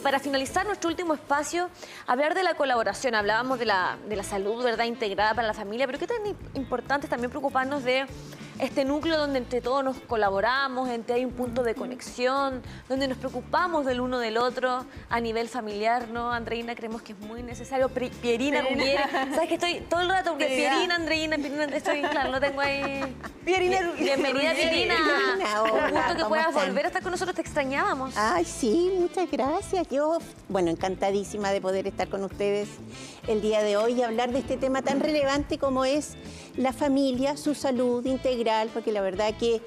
para finalizar nuestro último espacio, hablar de la colaboración. Hablábamos de la salud, ¿verdad?, integrada para la familia, pero qué tan importante es también preocuparnos de este núcleo donde entre todos nos colaboramos, donde hay un punto de conexión, donde nos preocupamos del uno del otro a nivel familiar, ¿no? Andreina, creemos que es muy necesario. Pierina, Rubiera, ¿sabes que estoy todo el rato? Porque Pierina, Andreina, estoy, claro, no tengo ahí... Pierina, bienvenida, Pierina. Un gusto que puedas volver a estar con nosotros, te extrañábamos. Ay, sí, muchas gracias. Yo, bueno, encantadísima de poder estar con ustedes el día de hoy y hablar de este tema tan relevante como es la familia, su salud integral, porque la verdad que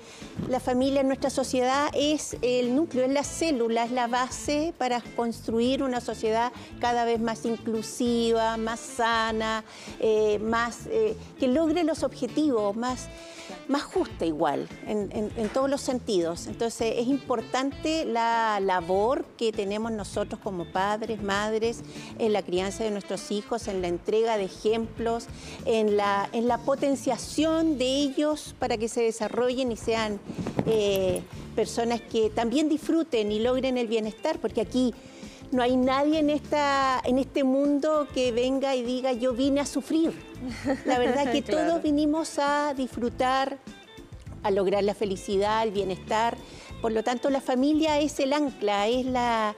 la familia en nuestra sociedad es el núcleo, es la célula, es la base para construir una sociedad cada vez más inclusiva, más sana, que logre los objetivos, más justa igual, en todos los sentidos. Entonces es importante la labor que tenemos nosotros como padres, madres, en la crianza de nuestros hijos, en la entrega de ejemplos, en la potenciación de ellos para que se desarrollen y sean personas que también disfruten y logren el bienestar, porque aquí no hay nadie en este mundo que venga y diga yo vine a sufrir. La verdad que claro, todos vinimos a disfrutar, a lograr la felicidad, el bienestar. Por lo tanto, la familia es el ancla, es la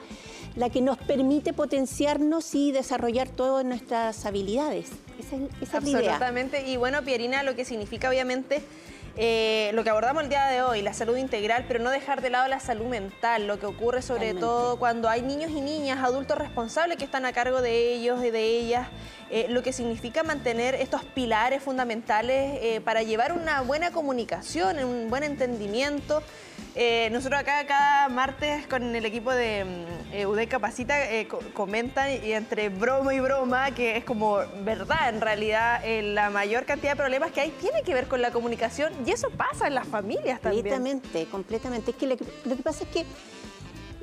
que nos permite potenciarnos y desarrollar todas nuestras habilidades. Esa es la idea. Absolutamente. Y bueno, Pierina, lo que significa obviamente lo que abordamos el día de hoy, la salud integral, pero no dejar de lado la salud mental, lo que ocurre sobre todo cuando hay niños y niñas, adultos responsables que están a cargo de ellos y de ellas, lo que significa mantener estos pilares fundamentales para llevar una buena comunicación, un buen entendimiento. Nosotros acá cada martes con el equipo de UDEC Capacita comentan y entre broma y broma que es como verdad, en realidad la mayor cantidad de problemas que hay tiene que ver con la comunicación y eso pasa en las familias también. Completamente. Es que lo que pasa es que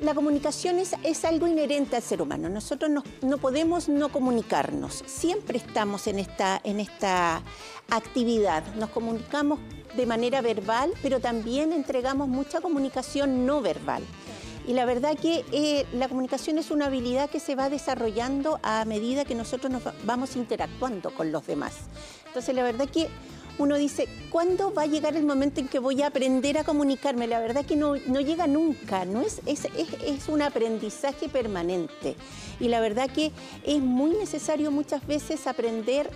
la comunicación es algo inherente al ser humano. Nosotros no podemos no comunicarnos. Siempre estamos en esta actividad. Nos comunicamos de manera verbal, pero también entregamos mucha comunicación no verbal. Y la verdad que la comunicación es una habilidad que se va desarrollando a medida que nosotros nos vamos interactuando con los demás. Entonces, la verdad que uno dice, ¿cuándo va a llegar el momento en que voy a aprender a comunicarme? La verdad que no llega nunca, ¿no? Es un aprendizaje permanente. Y la verdad que es muy necesario muchas veces aprender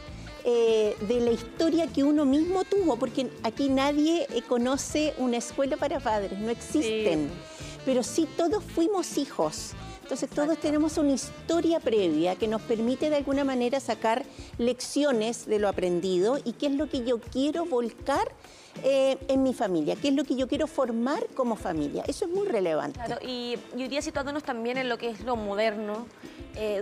de la historia que uno mismo tuvo, porque aquí nadie conoce una escuela para padres, no existen. Sí. Pero sí todos fuimos hijos. Entonces todos tenemos una historia previa que nos permite de alguna manera sacar lecciones de lo aprendido y qué es lo que yo quiero volcar en mi familia, qué es lo que yo quiero formar como familia. Eso es muy relevante. Claro, y hoy día situándonos también en lo que es lo moderno,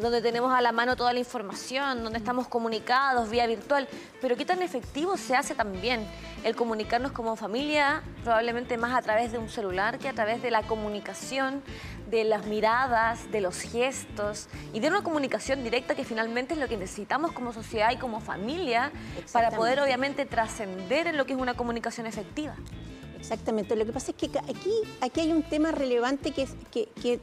donde tenemos a la mano toda la información, donde estamos comunicados vía virtual, pero qué tan efectivo se hace también el comunicarnos como familia, probablemente más a través de un celular que a través de la comunicación, de las miradas, de los gestos y de una comunicación directa que finalmente es lo que necesitamos como sociedad y como familia para poder obviamente trascender en lo que es una comunicación efectiva. Exactamente. Lo que pasa es que aquí hay un tema relevante que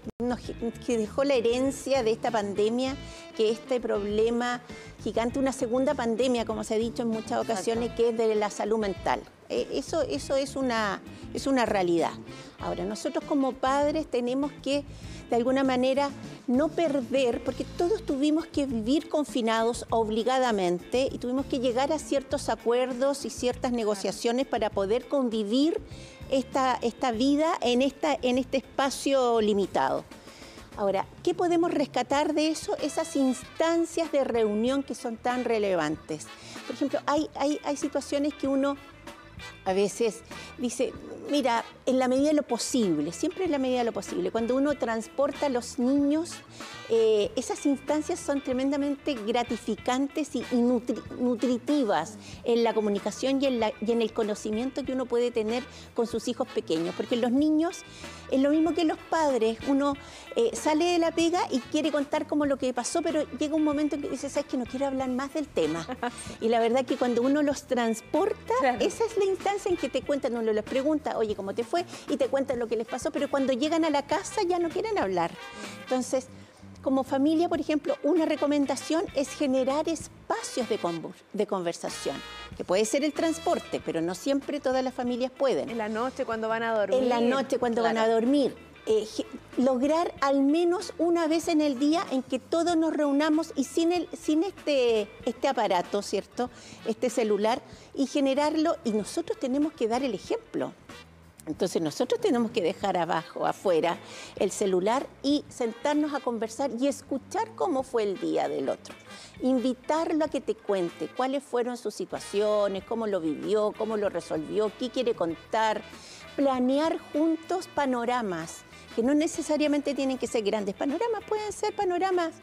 dejó la herencia de esta pandemia, que este problema gigante, una segunda pandemia, como se ha dicho en muchas ocasiones, que es de la salud mental. Eso es una realidad. Ahora, nosotros como padres tenemos que, de alguna manera, no perder, porque todos tuvimos que vivir confinados obligadamente y tuvimos que llegar a ciertos acuerdos y ciertas negociaciones para poder convivir esta vida en este espacio limitado. Ahora, ¿qué podemos rescatar de eso? Esas instancias de reunión que son tan relevantes. Por ejemplo, hay situaciones que uno a veces dice, mira, en la medida de lo posible, siempre en la medida de lo posible, cuando uno transporta a los niños, esas instancias son tremendamente gratificantes y nutritivas en la comunicación y en el conocimiento que uno puede tener con sus hijos pequeños, porque los niños es lo mismo que los padres, uno sale de la pega y quiere contar como lo que pasó, pero llega un momento en que dice, ¿sabes qué? No quiero hablar más del tema. Y la verdad que cuando uno los transporta, esa es la instancia en que te cuentan, uno les pregunta, oye, ¿cómo te fue? Y te cuentan lo que les pasó, pero cuando llegan a la casa ya no quieren hablar. Entonces, como familia, por ejemplo, una recomendación es generar espacios de conversación, que puede ser el transporte, pero no siempre todas las familias pueden. En la noche cuando van a dormir. En la noche cuando van a dormir. Lograr al menos una vez en el día en que todos nos reunamos y sin este aparato, ¿cierto? Este celular, y generarlo, y nosotros tenemos que dar el ejemplo. Entonces nosotros tenemos que dejar afuera el celular y sentarnos a conversar y escuchar cómo fue el día del otro. Invitarlo a que te cuente cuáles fueron sus situaciones, cómo lo vivió, cómo lo resolvió, qué quiere contar. Planear juntos panoramas, que no necesariamente tienen que ser grandes panoramas, pueden ser panoramas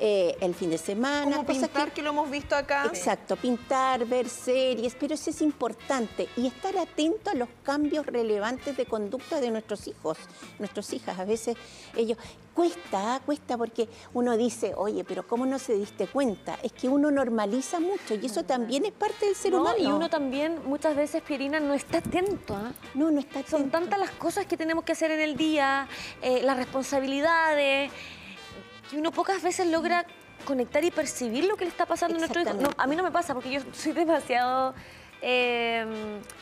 el fin de semana. Como pintar, que lo hemos visto acá. Exacto, pintar, ver series, pero eso es importante. Y estar atento a los cambios relevantes de conducta de nuestros hijos, nuestras hijas. A veces ellos, cuesta porque uno dice, oye, pero ¿cómo no se diste cuenta? Es que uno normaliza mucho y eso también es parte del ser humano. Y uno también, muchas veces, Pierina, no está atento. No está atento. Son tantas las cosas que tenemos que hacer en el día, las responsabilidades, que uno pocas veces logra conectar y percibir lo que le está pasando a nuestro hijo. No, a mí no me pasa porque yo soy demasiado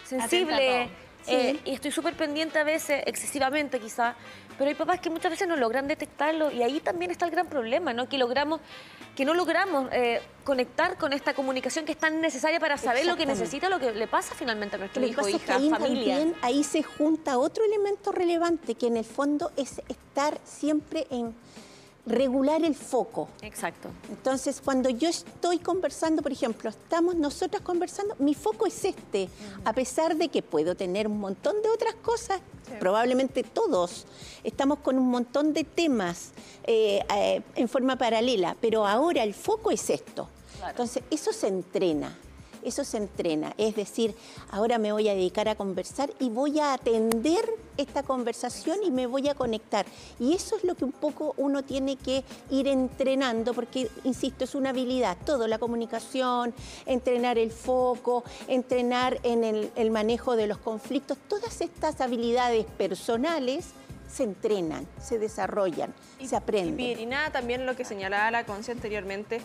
sensible y estoy súper pendiente a veces, excesivamente quizá, pero hay papás que muchas veces no logran detectarlo y ahí también está el gran problema, ¿no? Que no logramos conectar con esta comunicación que es tan necesaria para saber lo que necesita, lo que le pasa finalmente a nuestro hijo, hija, familia. También ahí se junta otro elemento relevante que en el fondo es estar siempre en regular el foco. Exacto. Entonces, cuando yo estoy conversando, por ejemplo, estamos nosotras conversando, mi foco es este, a pesar de que puedo tener un montón de otras cosas, probablemente todos estamos con un montón de temas en forma paralela, pero ahora el foco es esto. Claro. Entonces, eso se entrena. Es decir, ahora me voy a dedicar a conversar y voy a atender esta conversación y me voy a conectar. Y eso es lo que un poco uno tiene que ir entrenando, porque, insisto, es una habilidad, todo, la comunicación, entrenar el foco, entrenar en el manejo de los conflictos, todas estas habilidades personales se entrenan, se desarrollan, se aprenden. Y Pierina, también lo que señalaba la Conce anteriormente,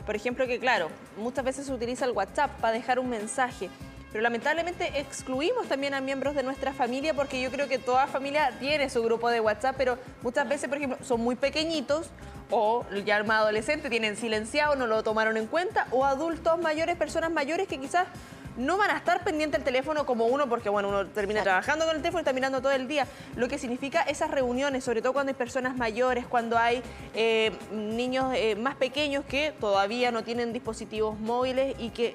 por ejemplo, que claro, muchas veces se utiliza el WhatsApp para dejar un mensaje, pero lamentablemente excluimos también a miembros de nuestra familia, porque yo creo que toda familia tiene su grupo de WhatsApp, pero muchas veces, por ejemplo, son muy pequeñitos o ya más adolescentes, tienen silenciado, no lo tomaron en cuenta, o adultos mayores, personas mayores que quizás no van a estar pendientes del teléfono como uno, porque bueno, uno termina trabajando con el teléfono y está mirando todo el día. Lo que significa esas reuniones, sobre todo cuando hay personas mayores, cuando hay niños más pequeños que todavía no tienen dispositivos móviles, y que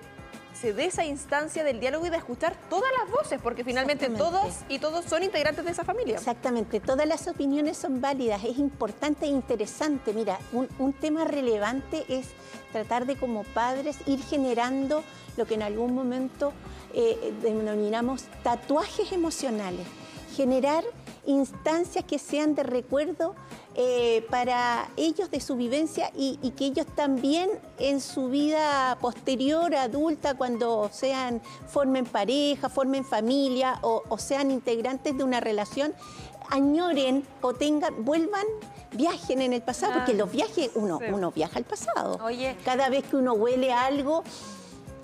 se dé esa instancia del diálogo y de escuchar todas las voces, porque finalmente todos y todos son integrantes de esa familia. Exactamente, todas las opiniones son válidas, es importante e interesante. Mira, un tema relevante es tratar de, como padres, ir generando lo que en algún momento denominamos tatuajes emocionales, generar instancias que sean de recuerdo para ellos de su vivencia y que ellos también en su vida posterior, adulta, cuando formen pareja, formen familia o sean integrantes de una relación, añoren o viajen en el pasado, porque los viajes, uno viaja al pasado. Oye, cada vez que uno huele algo,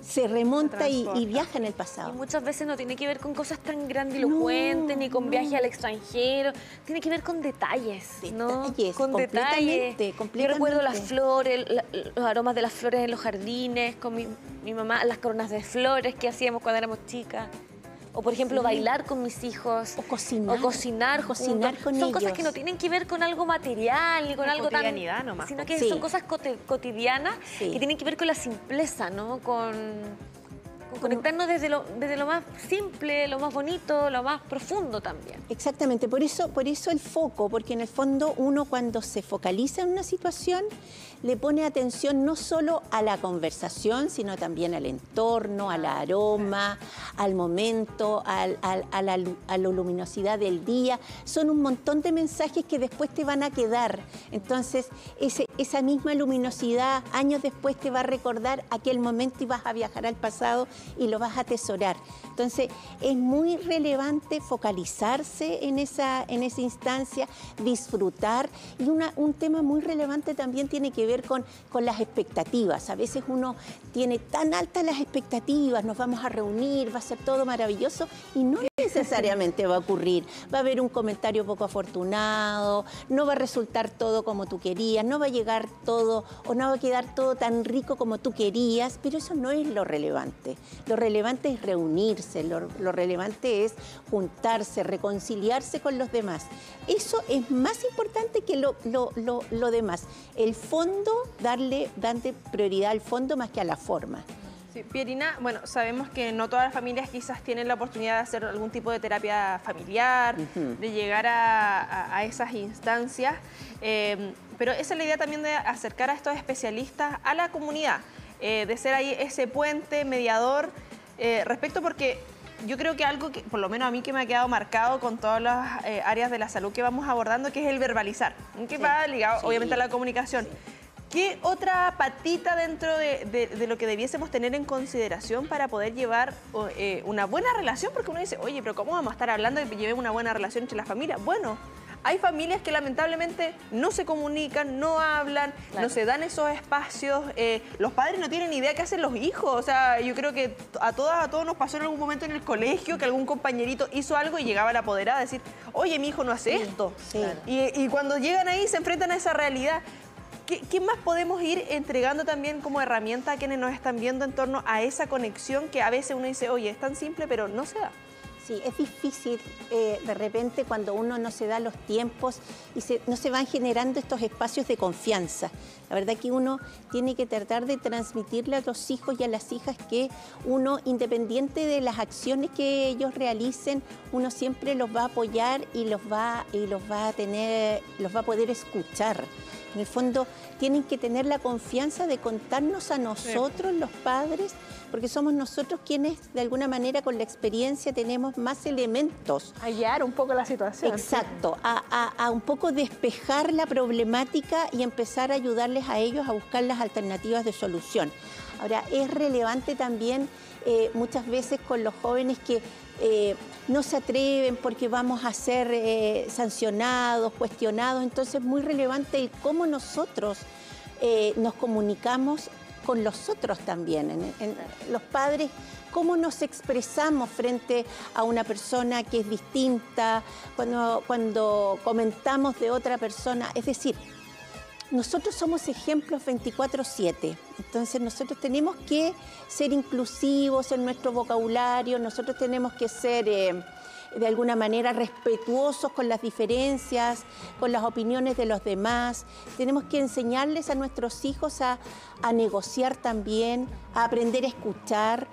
se remonta y viaja en el pasado. Y muchas veces no tiene que ver con cosas tan grandilocuentes, ni con viaje al extranjero. Tiene que ver con detalles, ¿no? Con detalles. Yo recuerdo las flores, los aromas de las flores en los jardines, con mi mamá, las coronas de flores que hacíamos cuando éramos chicas. O, por ejemplo, bailar con mis hijos. O cocinar. O cocinar con Son ellos. cosas que no tienen que ver con algo material, ni con algo tan... nomás, sino que son cosas cotidianas que tienen que ver con la simpleza, ¿no? Con conectarnos desde lo más simple, lo más bonito, lo más profundo también. Exactamente, por eso el foco, porque en el fondo uno, cuando se focaliza en una situación, le pone atención no solo a la conversación, sino también al entorno, al aroma, al momento, a la luminosidad del día. Son un montón de mensajes que después te van a quedar. Entonces, esa misma luminosidad años después te va a recordar aquel momento y vas a viajar al pasado y lo vas a atesorar. Entonces, es muy relevante focalizarse en esa instancia, disfrutar. Y un tema muy relevante también tiene que ver con las expectativas. A veces uno tiene tan altas las expectativas, nos vamos a reunir, va a ser todo maravilloso y no necesariamente va a ocurrir. Va a haber un comentario poco afortunado, no va a resultar todo como tú querías, no va a llegar todo o no va a quedar todo tan rico como tú querías, pero eso no es lo relevante. Lo relevante es reunirse, lo relevante es juntarse, reconciliarse con los demás. Eso es más importante que lo demás. El fondo, darle prioridad al fondo más que a la forma. Sí, Pierina, bueno, sabemos que no todas las familias quizás tienen la oportunidad de hacer algún tipo de terapia familiar, de llegar a esas instancias, pero esa es la idea también de acercar a estos especialistas a la comunidad, de ser ahí ese puente mediador respecto, porque yo creo que algo que, por lo menos a mí, que me ha quedado marcado con todas las áreas de la salud que vamos abordando, que es el verbalizar, que va ligado obviamente a la comunicación. ¿Qué otra patita dentro de lo que debiésemos tener en consideración para poder llevar una buena relación? Porque uno dice, oye, pero ¿cómo vamos a estar hablando de que llevemos una buena relación entre las familias? Bueno, hay familias que lamentablemente no se comunican, no hablan, no se dan esos espacios. Los padres no tienen idea qué hacen los hijos. O sea, yo creo que a todos nos pasó en algún momento en el colegio que algún compañerito hizo algo y llegaba la apoderada a decir, oye, mi hijo no hace esto. Sí. Y cuando llegan ahí se enfrentan a esa realidad. ¿Qué más podemos ir entregando también como herramienta a quienes nos están viendo en torno a esa conexión que a veces uno dice, oye, es tan simple, pero no se da? Sí, es difícil de repente cuando uno no se da los tiempos y no se van generando estos espacios de confianza. La verdad que uno tiene que tratar de transmitirle a los hijos y a las hijas que uno, independiente de las acciones que ellos realicen, uno siempre los va a apoyar y los va a poder escuchar. En el fondo, tienen que tener la confianza de contarnos a nosotros, los padres, porque somos nosotros quienes, de alguna manera, con la experiencia, tenemos más elementos. A guiar un poco la situación. Exacto, a un poco despejar la problemática y empezar a ayudarles a ellos a buscar las alternativas de solución. Ahora, es relevante también muchas veces con los jóvenes que no se atreven porque vamos a ser sancionados, cuestionados. Entonces es muy relevante el cómo nosotros nos comunicamos con los otros también. Los padres, cómo nos expresamos frente a una persona que es distinta, cuando comentamos de otra persona. Es decir, nosotros somos ejemplos 24/7, entonces nosotros tenemos que ser inclusivos en nuestro vocabulario, nosotros tenemos que ser de alguna manera respetuosos con las diferencias, con las opiniones de los demás. Tenemos que enseñarles a nuestros hijos a negociar también, a aprender a escuchar,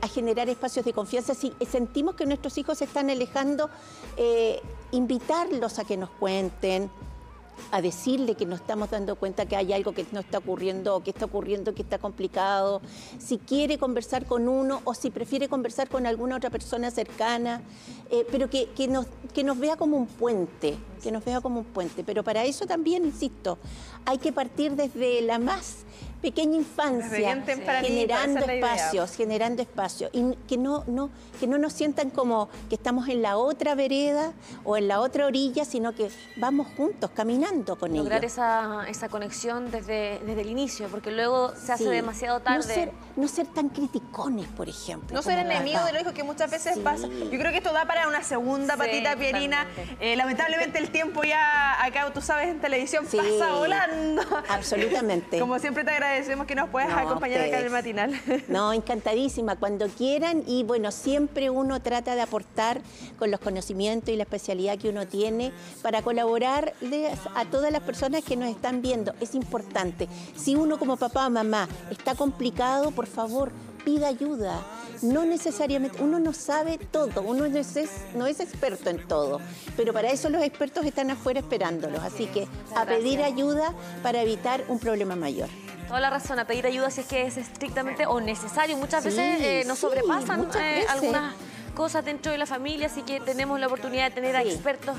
a generar espacios de confianza. Si sentimos que nuestros hijos se están alejando, invitarlos a que nos cuenten, a decirle que nos estamos dando cuenta que hay algo que no está ocurriendo, o que está ocurriendo, que está complicado. Si quiere conversar con uno o si prefiere conversar con alguna otra persona cercana, pero que nos vea como un puente, Pero para eso también, insisto, hay que partir desde la más pequeña infancia, generando espacios, y que no nos sientan como que estamos en la otra vereda o en la otra orilla, sino que vamos juntos, caminando con ellos. Lograr esa conexión desde el inicio, porque luego se hace demasiado tarde. No ser tan criticones, por ejemplo. No ser enemigos de los hijos, que muchas veces pasa. Yo creo que esto da para una segunda patita, Pierina. Lamentablemente el tiempo ya acá, tú sabes, en televisión pasa volando. Absolutamente. Como siempre te agradecemos que nos puedas acompañar acá en el matinal. No, encantadísima, cuando quieran. Y bueno, siempre uno trata de aportar con los conocimientos y la especialidad que uno tiene para colaborar a todas las personas que nos están viendo. Es importante. Si uno como papá o mamá está complicado, por favor, pida ayuda. No necesariamente, uno no sabe todo, uno no es experto en todo, pero para eso los expertos están afuera esperándolos. Así que a pedir ayuda para evitar un problema mayor. Toda la razón, a pedir ayuda si es que es estrictamente o necesario. Muchas veces nos sobrepasan algunas cosas dentro de la familia, así que tenemos la oportunidad de tener a expertos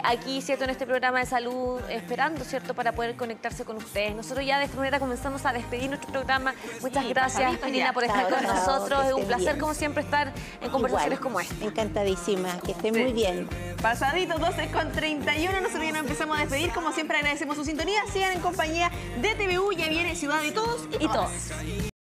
aquí, ¿cierto?, en este programa de salud, esperando, ¿cierto?, para poder conectarse con ustedes. Nosotros ya de esta manera comenzamos a despedir nuestro programa. Muchas gracias, Pirina, por estar con nosotros. Es un placer, como siempre, estar en conversaciones como esta. Encantadísima, que estén muy bien. Pasadito, 12:31, nosotros ya nos empezamos a despedir. Como siempre, agradecemos su sintonía. Sigan en compañía de TVU, ya viene Ciudad de Todos y Todas.